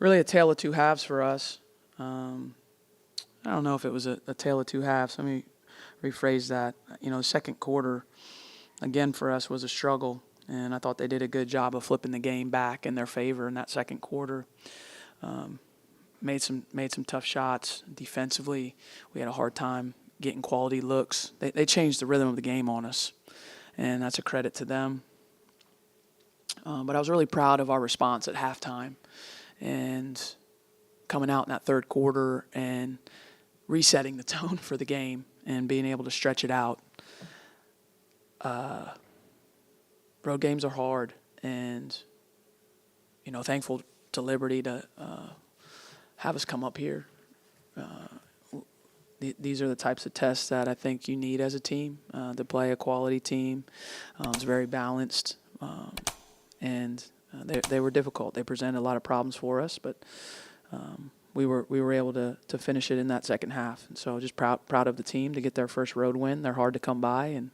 Really a tale of two halves for us. I don't know if it was a tale of two halves. Let me rephrase that. The second quarter, again, for us was a struggle, and I thought they did a good job of flipping the game back in their favor in that second quarter. Made some tough shots defensively. We had a hard time getting quality looks. They changed the rhythm of the game on us, and that's a credit to them. But I was really proud of our response at halftime and coming out in that third quarter and resetting the tone for the game and being able to stretch it out. Road games are hard, and thankful to Liberty to have us come up here. These are the types of tests that I think you need as a team to play a quality team. It's very balanced, and they were difficult. They presented a lot of problems for us, but we were able to finish it in that second half. And so just proud of the team to get their first road win. They're hard to come by, and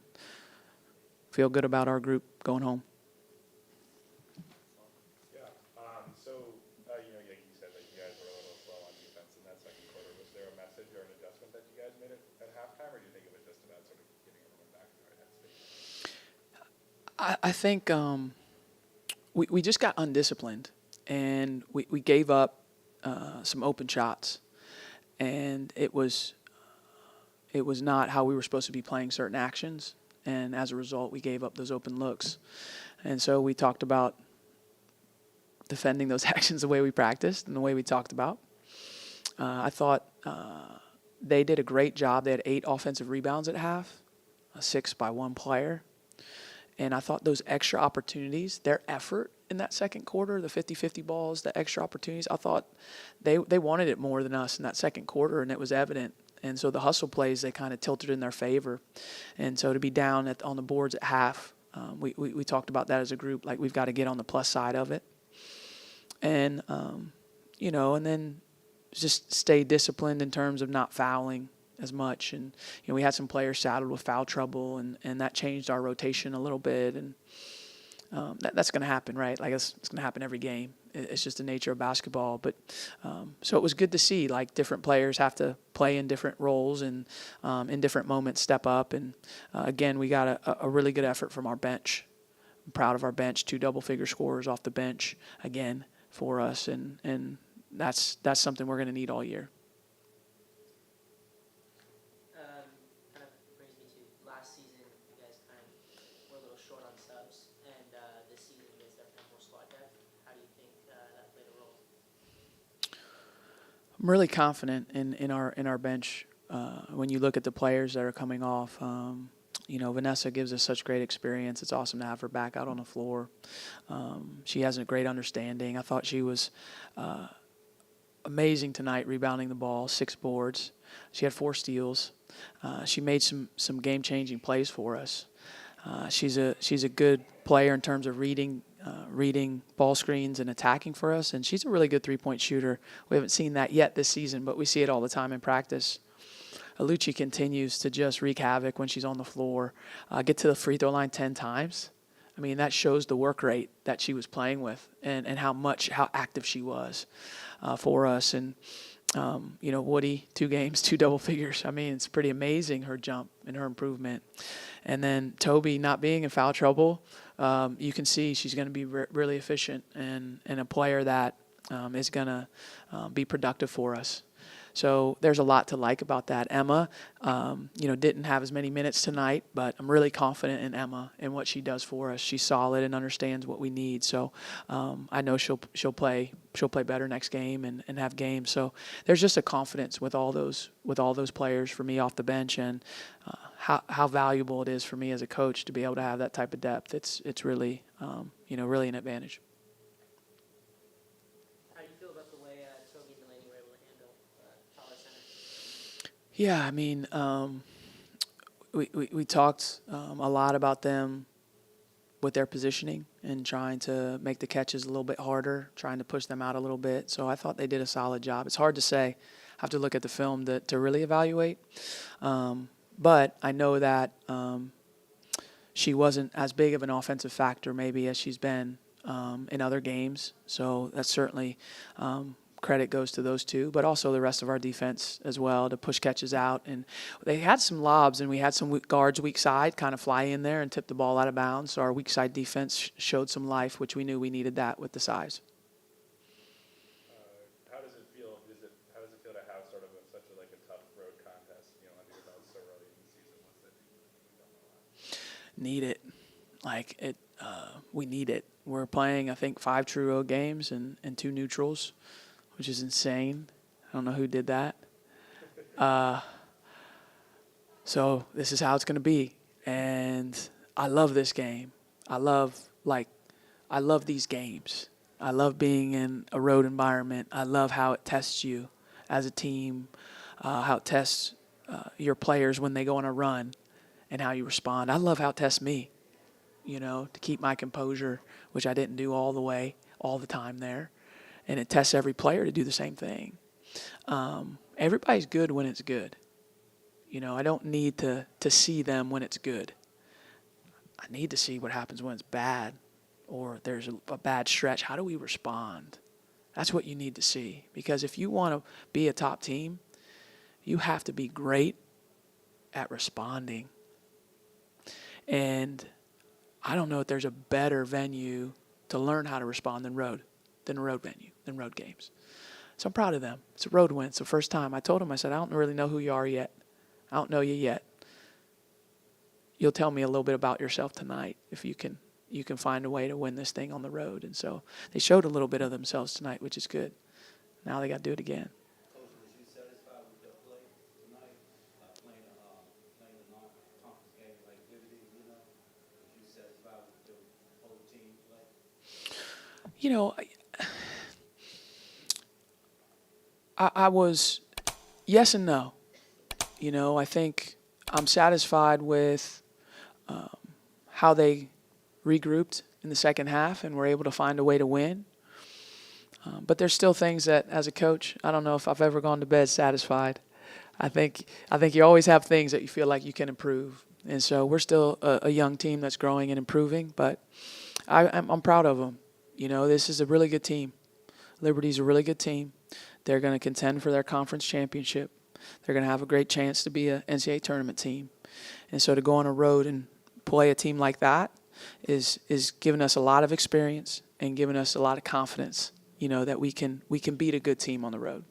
feel good about our group going home. Yeah. So, like you said, that you guys were a little slow on defense in that second quarter. Was there a message or an adjustment that you guys made at halftime, or do you think it was just about sort of getting everyone back in the right headspace? I think we just got undisciplined, and we gave up some open shots, and it was not how we were supposed to be playing certain actions, and as a result, we gave up those open looks. And so we talked about defending those actions the way we practiced and the way we talked about. I thought they did a great job. They had 8 offensive rebounds at half, 6 by one player. And I thought those extra opportunities, their effort in that second quarter, the 50-50 balls, the extra opportunities, I thought they wanted it more than us in that second quarter, and it was evident. And so the hustle plays, they kind of tilted in their favor. And so to be down on the boards at half, we talked about that as a group, like we've got to get on the plus side of it. And, and then just stay disciplined in terms of not fouling as much. And, we had some players saddled with foul trouble, and that changed our rotation a little bit. And that's going to happen, right? Like it's going to happen every game. It's just the nature of basketball. But so it was good to see, like, different players have to play in different roles and in different moments step up. And, again, we got a really good effort from our bench. I'm proud of our bench, 2 double-figure scorers off the bench, again, for us. And that's something we're going to need all year. Kind of brings me to last season, you guys kind of were a little short on subs, and this season you guys definitely have more squad depth. How do you think that played a role? I'm really confident in our bench. When you look at the players that are coming off, Vanessa gives us such great experience. It's awesome to have her back out on the floor. She has a great understanding. I thought she was amazing tonight, rebounding the ball, 6 boards. She had 4 steals. She made some game-changing plays for us. She's a good player in terms of reading ball screens and attacking for us, and she's a really good three-point shooter. We haven't seen that yet this season, but we see it all the time in practice. Alucci continues to just wreak havoc when she's on the floor, get to the free throw line 10 times. I mean, that shows the work rate that she was playing with and how active she was for us. And, Woody, 2 games, 2 double figures. I mean, it's pretty amazing, her jump and her improvement. And then Toby not being in foul trouble, you can see she's going to be really efficient and a player that is going to be productive for us. So there's a lot to like about that. Emma, didn't have as many minutes tonight, but I'm really confident in Emma and what she does for us. She's solid and understands what we need. So I know she'll play better next game and have games. So there's just a confidence with all those players for me off the bench, and how valuable it is for me as a coach to be able to have that type of depth. It's really really an advantage. Yeah, I mean, we talked a lot about them with their positioning and trying to make the catches a little bit harder, trying to push them out a little bit. So I thought they did a solid job. It's hard to say. I have to look at the film to really evaluate. But I know that she wasn't as big of an offensive factor maybe as she's been in other games. So that's certainly credit goes to those two, but also the rest of our defense as well to push catches out. And they had some lobs, and we had some guards weak side kind of fly in there and tip the ball out of bounds. So our weak side defense showed some life, which we knew we needed that with the size. How does it feel? How does it feel to have sort of such a like a tough road contest, you know, under your belt so early in the season? Once that you've done a lot. Need it, like it. We need it. We're playing, I think, 5 true road games and 2 neutrals, which is insane. I don't know who did that. So this is how it's going to be. And I love this game. I love these games. I love being in a road environment. I love how it tests you as a team, how it tests your players when they go on a run and how you respond. I love how it tests me, you know, to keep my composure, which I didn't do all the time there. And it tests every player to do the same thing. Everybody's good when it's good. You know, I don't need to see them when it's good. I need to see what happens when it's bad or there's a bad stretch. How do we respond? That's what you need to see. Because if you want to be a top team, you have to be great at responding. And I don't know if there's a better venue to learn how to respond than road games. So I'm proud of them. It's a road win. It's the first time. I told them, I said, I don't really know who you are yet. I don't know you yet. You'll tell me a little bit about yourself tonight if you can find a way to win this thing on the road. And so they showed a little bit of themselves tonight, which is good. Now they got to do it again. Coach, was you satisfied with your play tonight? Playing a non-conference game like Liberty, you know? Was you satisfied with your whole team play? You know, I was yes and no. You know, I think I'm satisfied with how they regrouped in the second half and were able to find a way to win. But there's still things that, as a coach, I don't know if I've ever gone to bed satisfied. I think you always have things that you feel like you can improve. And so we're still a young team that's growing and improving, but I'm proud of them. You know, this is a really good team. Liberty's a really good team. They're going to contend for their conference championship. They're going to have a great chance to be an NCAA tournament team. And so to go on a road and play a team like that is giving us a lot of experience and giving us a lot of confidence, you know, that we can beat a good team on the road.